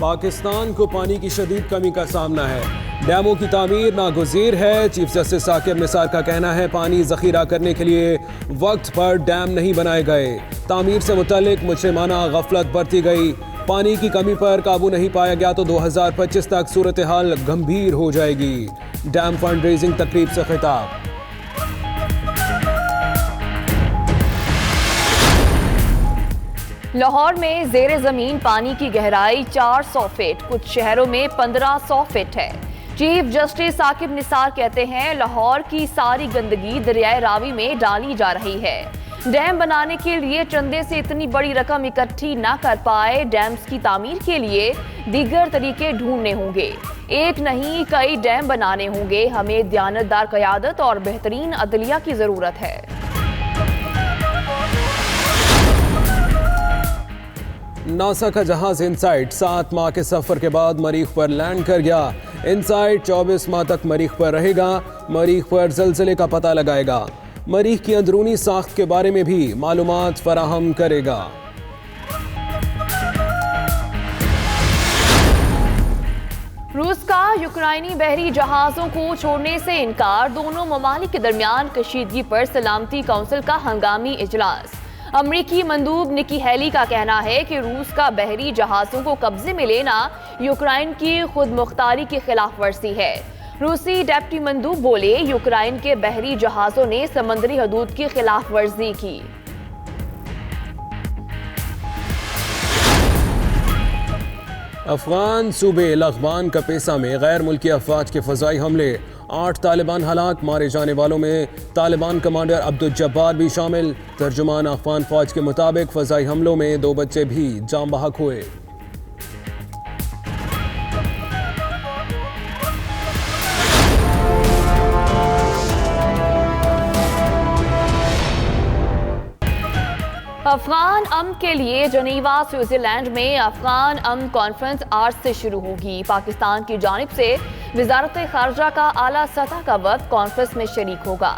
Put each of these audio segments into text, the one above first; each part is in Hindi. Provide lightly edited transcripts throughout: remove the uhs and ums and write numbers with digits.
पाकिस्तान को पानी की शदीद कमी का सामना है। डैमों की तामीर नागुज़ीर है। चीफ जस्टिस साकिब निसार का कहना है पानी जखीरा करने के लिए वक्त पर डैम नहीं बनाए गए। तामीर से मुतालिक मुजरिमाना गफलत बरती गई। पानी की कमी पर काबू नहीं पाया गया तो 2025 तक सूरत हाल गंभीर हो जाएगी। डैम फंड रेजिंग तकरीब से खिताब। लाहौर में जेरे जमीन पानी की गहराई 400 फीट, कुछ शहरों में 1500 फीट है। चीफ जस्टिस साकिब निसार कहते हैं लाहौर की सारी गंदगी दरियाए रावी में डाली जा रही है। डैम बनाने के लिए चंदे से इतनी बड़ी रकम इकट्ठी ना कर पाए। डैम्स की तामीर के लिए दीगर तरीके ढूंढने होंगे। एक नहीं कई डैम बनाने होंगे। हमें दयानतदार क़यादत और बेहतरीन अदलिया की जरूरत है। नासा का जहाज इनसाइट 7 माह के सफर के बाद मरीख पर लैंड कर गया। इनसाइट 24 माह तक मरीख पर रहेगा। मरीख पर ज़लज़ले का पता लगाएगा। मरीख की अंदरूनी साख्त के बारे में भी मालूमात फराहम करेगा। रूस का यूक्रेनी बहरी जहाजों को छोड़ने से इनकार। दोनों ममालिक के दरमियान कशीदगी पर सलामती काउंसिल का हंगामी इजलास। अमरीकी मंदूब निकी हेली का कहना है कि रूस का बहरी जहाजों को कब्जे में लेना यूक्रेन की खुद मुख्तारी की खिलाफ वर्जी है। रूसी डेप्टी मंदूब बोले यूक्रेन के बहरी जहाजों ने समंदरी हदूद की खिलाफ वर्जी की। अफगान सूबे लग़मान कपेसा में गैर मुल्की अफवाज के फ़ज़ाई हमले। 8 तालिबान हलाक। मारे जाने वालों में तालिबान कमांडर अब्दुल जब्बार भी शामिल। तर्जुमान अफगान फौज के मुताबिक फ़ज़ाई हमलों में 2 बच्चे भी जान बहक हुए। अफगान अमन के लिए जनीवा स्विट्जरलैंड में अफगान अमन कॉन्फ्रेंस आज से शुरू होगी। पाकिस्तान की जानिब से वजारत खारजा का आला सतह का वफ़द कॉन्फ्रेंस में शरीक होगा।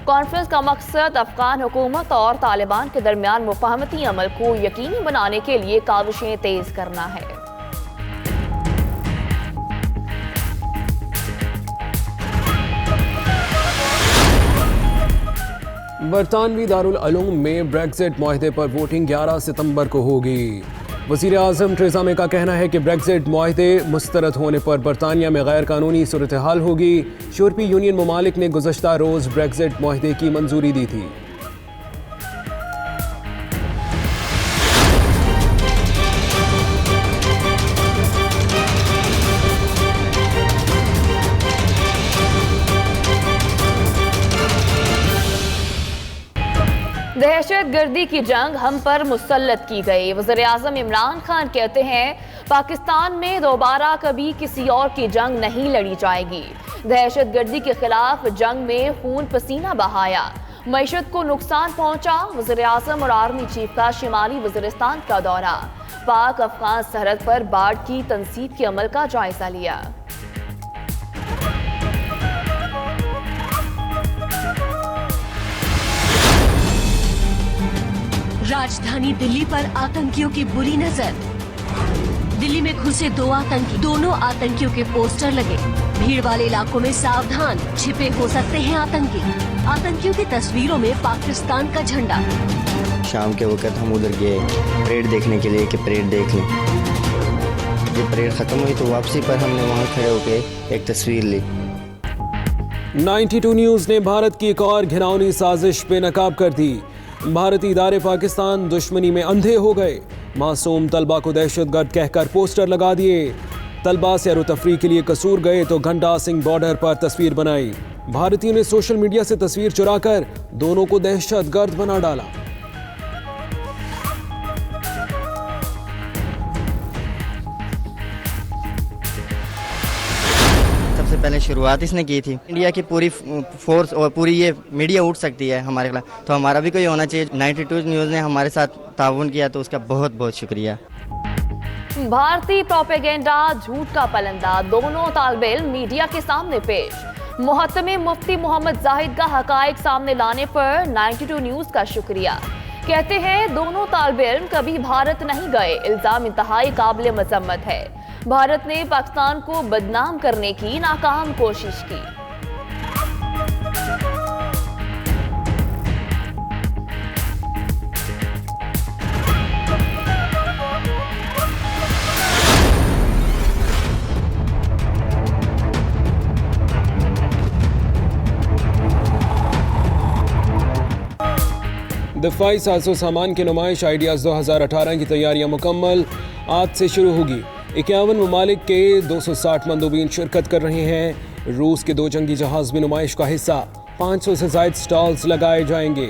कॉन्फ्रेंस का मकसद अफगान हुकूमत और तालिबान के दरमियान मुफाहमती अमल को यकीनी बनाने के लिए काविशें तेज करना है। बरतानवी दारुल उलूम में ब्रेक्जिट मुआहदे पर वोटिंग 11 सितंबर को होगी। वज़ीर आज़म थेरेसा मे का कहना है कि ब्रेक्जिट मुआहदे मुस्तरद होने पर बरतानिया में गैर कानूनी सूरत हाल होगी। यूरोपीय यूनियन ममालिक ने गुज़श्ता रोज़ ब्रेक्जिट मुआहदे की मंजूरी दी थी। दहशत गर्दी की जंग हम पर मुसल्लत की गई। वज़ीर आज़म इमरान खान कहते हैं पाकिस्तान में दोबारा कभी किसी और की जंग नहीं लड़ी जाएगी। दहशत गर्दी के खिलाफ जंग में खून पसीना बहाया। मईशत को नुकसान पहुंचा। वज़ीर आज़म और आर्मी चीफ का शिमाली वज़ीरिस्तान का दौरा। पाक अफगान सरहद पर बाढ़ की तनसीब के अमल का जायजा लिया। राजधानी दिल्ली पर आतंकियों की बुरी नजर। दिल्ली में घुसे 2 आतंकी, दोनों आतंकियों के पोस्टर लगे। भीड़ वाले इलाकों में सावधान, छिपे हो सकते हैं आतंकी। आतंकियों की तस्वीरों में पाकिस्तान का झंडा। शाम के वक्त हम उधर गए परेड देखने के लिए कि परेड देख लें। जब परेड खत्म हुई तो वापसी पर हमने वहाँ खड़े होकर एक तस्वीर ली। 92 न्यूज़ ने भारत की एक और घिनौनी साजिश बेनकाब कर दी। भारतीय इदारे पाकिस्तान दुश्मनी में अंधे हो गए। मासूम तलबा को दहशतगर्द कहकर पोस्टर लगा दिए। तलबा सैर तफरीह के लिए कसूर गए तो घंटा सिंह बॉर्डर पर तस्वीर बनाई। भारतीयों ने सोशल मीडिया से तस्वीर चुराकर दोनों को दहशतगर्द बना डाला। सबसे पहले शुरुआत इसने की थी। इंडिया की पूरी फोर्स और पूरी ये मीडिया उठ सकती है हमारे खिलाफ, तो हमारा भी कोई होना चाहिए। 92 न्यूज़ ने हमारे साथ ताउन किया तो उसका बहुत बहुत शुक्रिया। भारतीय प्रोपेगेंडा झूठ का पलंदा। दोनों तालिबे इल्म मीडिया के सामने पेश। मुहतमे मुफ्ती मोहम्मद जाहिद का हकायक सामने लाने पर 92 न्यूज़ का शुक्रिया। कहते हैं दोनों तालिबे इल्म कभी भारत नहीं गए। इल्जाम इंतहाई काबिल मजम्मत है। भारत ने पाकिस्तान को बदनाम करने की नाकाम कोशिश की। दफाई साजो सामान की नुमाइश आइडियाज़ 2018 की तैयारियां मुकम्मल, आज से शुरू होगी। 51 ममालिक के 260 मंदूबीन शिरकत कर रहे हैं। रूस के 2 जंगी जहाज भी नुमाइश का हिस्सा। 500 से ज़ायद स्टॉल्स लगाए जाएंगे।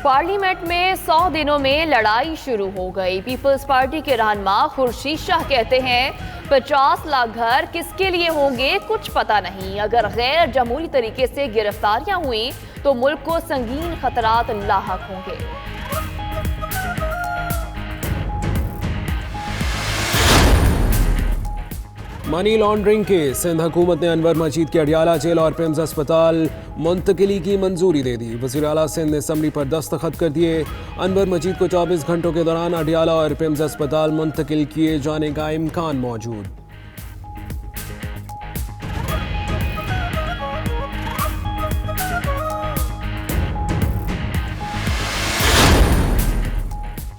पार्लियामेंट में 100 दिनों में लड़ाई शुरू हो गई। पीपल्स पार्टी के रहनुमा खुर्शीद शाह कहते हैं 50 लाख घर किसके लिए होंगे कुछ पता नहीं। अगर गैर जमहूरी तरीके से गिरफ्तारियां हुई तो मुल्क को संगीन खतरात लाहक होंगे। मनी लॉन्ड्रिंग के सिंध हुकूमत ने अनवर मजीद के अडियाला जेल और पिम्स अस्पताल मुंतकिली की मंजूरी दे दी। वज़ीर आला सिंध ने असम्बली पर दस्तखत कर दिए। अनवर मजीद को 24 घंटों के दौरान अडियाला और पिम्स अस्पताल मुंतकिल किए जाने का इम्कान मौजूद।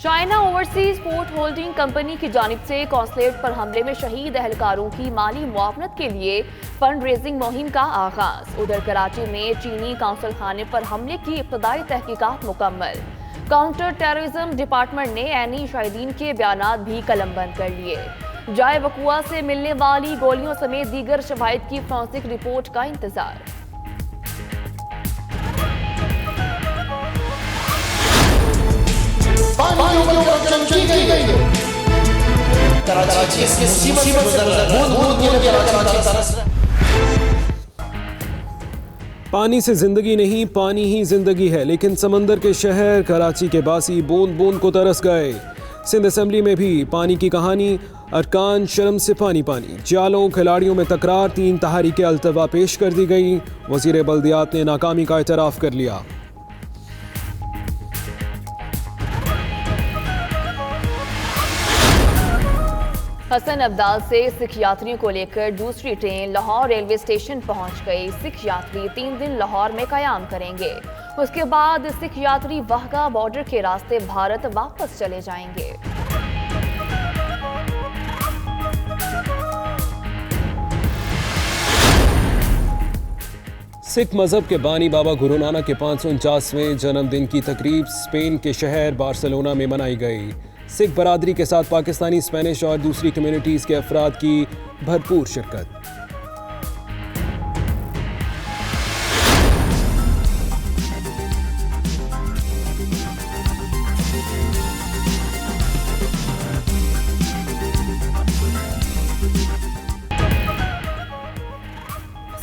China overseas port holding company की जानिब से कॉन्सुलेट पर हमले में शहीद एहलकारों की माली मुआवनत के लिए फंड रेजिंग मुहिम का आगाज। उधर कराची में चीनी काउंसिल खाने पर हमले की इब्तदाई तहकीकात मुकम्मल। काउंटर टेररिज्म डिपार्टमेंट ने ऐनी शाहिदीन के बयानात भी कलमबंद कर लिए। जाए वकुआ से मिलने वाली गोलियों समेत दीगर शवाहिद की फॉरेंसिक रिपोर्ट का इंतजार। पानी से जिंदगी नहीं, पानी ही जिंदगी है। लेकिन समंदर के शहर कराची के बासी बूंद बूंद को तरस गए। सिंध असेंबली में भी पानी की कहानी। अरकान शर्म से पानी पानी। जालों खिलाड़ियों में तकरार। 3 तहरीकें अल्तवा पेश कर दी गई। वजीर बल्दियात ने नाकामी का एतराफ कर लिया। हसन अब्दाल से सिख यात्रियों को लेकर दूसरी ट्रेन लाहौर रेलवे स्टेशन पहुंच गई। सिख यात्री 3 दिन लाहौर में कयाम करेंगे। उसके बाद सिख यात्री वाहगा बॉर्डर के रास्ते भारत वापस चले जाएंगे। सिख मजहब के बानी बाबा गुरु नानक के 549वें जन्मदिन की तकरीब स्पेन के शहर बार्सिलोना में मनाई गई। सिख बरादरी के साथ पाकिस्तानी, स्पेनिश और दूसरी कम्युनिटीज़ के अफराद की भरपूर शिरकत।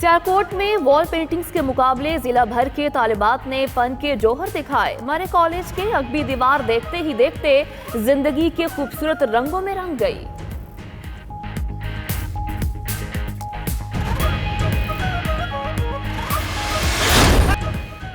सियालकोट में वॉल पेंटिंग्स के मुकाबले जिला भर के तालिबात ने फन के जौहर दिखाए। हमारे कॉलेज के अगबी दीवार देखते ही देखते जिंदगी के खूबसूरत रंगों में रंग गई।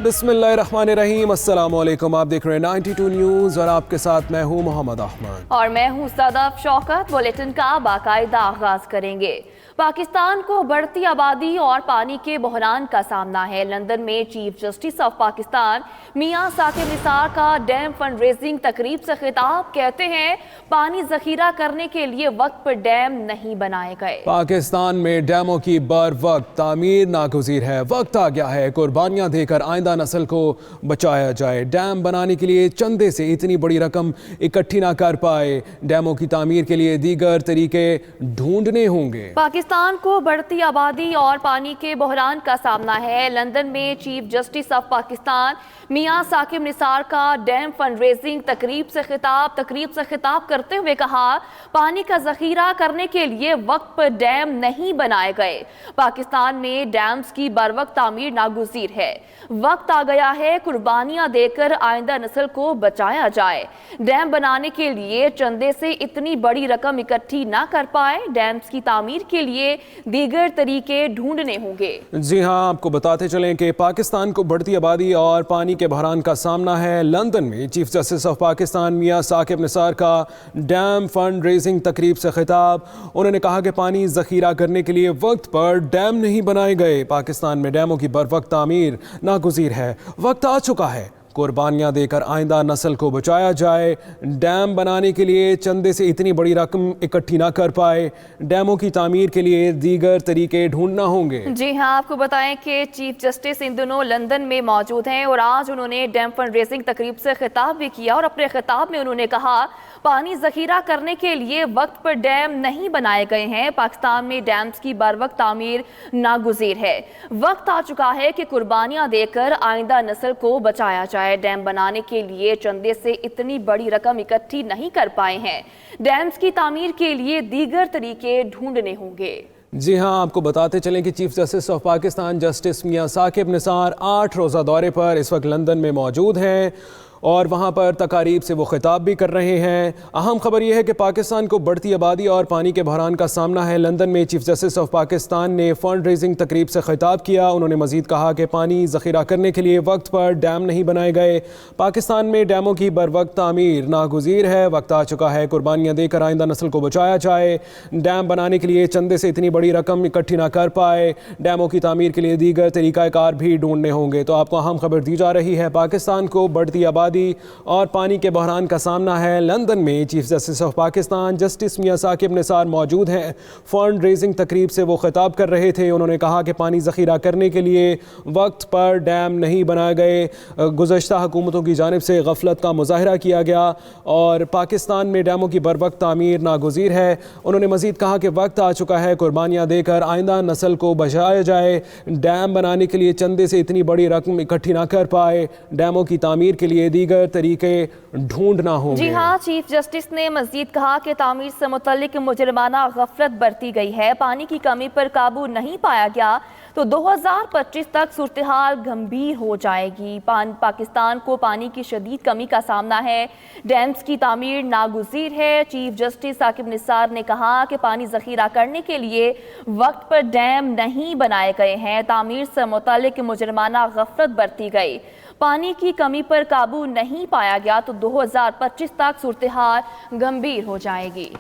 बिस्मिल्लाहिर्रहमानिर्रहीम, अस्सलाम वालेकुम। आप देख रहे हैं 92 न्यूज़ और आपके साथ मैं हूं मोहम्मद अहमद और मैं हूं सदफ शौकत। बुलेटिन का बाकायदा आगाज करेंगे। पाकिस्तान को बढ़ती आबादी और पानी के बहरान का सामना है। लंदन में चीफ जस्टिस ऑफ पाकिस्तान मियां साकिब निसार का डैम फंड रेजिंग तकरीब से खिताब। कहते हैं पानी जखीरा करने के लिए वक्त पर डैम नहीं बनाए गए। पाकिस्तान में डैमों की बर वक्त तामीर नागुज़ीर है। वक्त आ गया है कुर्बानियां देकर आइंदा नस्ल को बचाया जाए। डैम बनाने के लिए चंदे से इतनी बड़ी रकम इकट्ठी ना कर पाए। डैमों की तामीर के लिए दीगर तरीके ढूंढने होंगे। पाकिस्तान को बढ़ती आबादी और पानी के बहरान का सामना है। लंदन में चीफ जस्टिस ऑफ पाकिस्तान मियां साकिब निसार का डैम फंड रेजिंग तकरीब से खिताब करते हुए कहा पानी का जखीरा करने के लिए वक्त पर डैम नहीं बनाए गए। पाकिस्तान में डैम्स की बरवक्त तामीर नागुज़ीर है। वक्त वक्त आ गया है कुर्बानियां देकर आइंदा नस्ल को बचाया जाए। डैम बनाने के लिए चंदे से इतनी बड़ी रकम इकट्ठी ना कर पाए, डैम्स की तामीर के लिए दीगर तरीके ढूंढने होंगे। जी हां, आपको बताते चलें कि पाकिस्तान को बढ़ती आबादी और पानी के बहरान का सामना है। लंदन में चीफ जस्टिस ऑफ पाकिस्तान मियां साकिब निसार का डैम फंड रेजिंग तकरीब से खिताब। उन्होंने कहा कि पानी जखीरा करने के लिए वक्त पर डैम नहीं बनाए गए। पाकिस्तान में डैमों की बरवक्त तामीर नागुज़ीर है। वक्त आ चुका है कुर्बानियां देकर आइंदा नस्ल को बचाया जाए। डैम बनाने के लिए चंदे से इतनी बड़ी रकम इकट्ठी ना कर पाए, डैमों की तामीर के लिए दीगर तरीके ढूंढना होंगे। जी हां, आपको बताएं कि चीफ जस्टिस इन दिनों लंदन में मौजूद हैं और आज उन्होंने डैम फंड रेजिंग तकरीब से खिताब भी किया और अपने खिताब में उन्होंने कहा पानी जखीरा करने के लिए वक्त पर डैम नहीं बनाए गए हैं। पाकिस्तान में डैम्स की बरवक्त तामीर नागुज़ीर है। वक्त आ चुका है कि कुर्बानियां देकर आइंदा नस्ल को बचाया जाए। डैम बनाने के लिए चंदे से इतनी बड़ी रकम इकट्ठी नहीं कर पाए हैं, डैम्स की तामीर के लिए दीगर तरीके ढूंढने होंगे। जी हां, आपको बताते चलें कि chief justice of Pakistan justice Mian Saqib Nisar 8 रोज़ा दौरे पर इस वक्त लंदन में मौजूद हैं और वहाँ पर तकारीब से वो खिताब भी कर रहे हैं। अहम खबर यह है कि पाकिस्तान को बढ़ती आबादी और पानी के बहरान का सामना है। लंदन में चीफ जस्टिस ऑफ पाकिस्तान ने फंड रेजिंग तकरीब से खिताब किया। उन्होंने मजीद कहा कि पानी ज़खीरा करने के लिए वक्त पर डैम नहीं बनाए गए। पाकिस्तान में डैमों की बरवक्त तामीर नागुज़ीर है। वक्त आ चुका है कुर्बानियाँ देकर आइंदा नस्ल को बचाया जाए। डैम बनाने के लिए चंदे से इतनी बड़ी रकम इकट्ठी ना कर पाए, डैमों की तामीर के लिए दीगर तरीक़ाकार भी ढूंढने होंगे। तो आपको अहम खबर दी जा रही है, पाकिस्तान को बढ़ती आबादी और पानी के बहरान का सामना है। लंदन में chief justice of Pakistan justice Mian Saqib Nisar मौजूद हैं। फंड रेजिंग तकरीब से वो खिताब कर रहे थे। उन्होंने कहा कि पानी ज़खीरा करने के लिए वक्त पर डैम नहीं बनाए गए। गुज़श्ता हुकूमतों की जानिब से गफलत का मुजाहरा किया गया और पाकिस्तान में डैमों की बरवक्त तामीर नागुज़ीर है। उन्होंने मजीद कहा कि वक्त आ चुका है कुर्बानियाँ देकर आइंदा नस्ल को बचाया जाए। डैम बनाने के लिए चंदे से इतनी बड़ी रकम इकट्ठी ना कर पाए, डैमों की तामीर के लिए दीगर तरीके ढूंढना होंगे। जी हाँ, चीफ जस्टिस ने मजीद कहा कि तामीर से मुतल्लिक मुजरिमाना गफलत बरती गई है। पानी की कमी पर काबू नहीं पाया गया तो 2025 तक सूरत हाल गंभीर हो जाएगी। पाकिस्तान को पानी की शदीद कमी का सामना है, डैम्स की तामीर नागुज़ीर है। चीफ जस्टिस साकिब निसार ने कहा कि पानी ज़खीरा करने के लिए वक्त पर डैम नहीं बनाए गए हैं, तामीर से मुतल्लिक मुजरिमाना गफलत बरती गई। पानी की कमी पर काबू नहीं पाया गया तो 2025 तक सूरत हाल गंभीर हो जाएगी।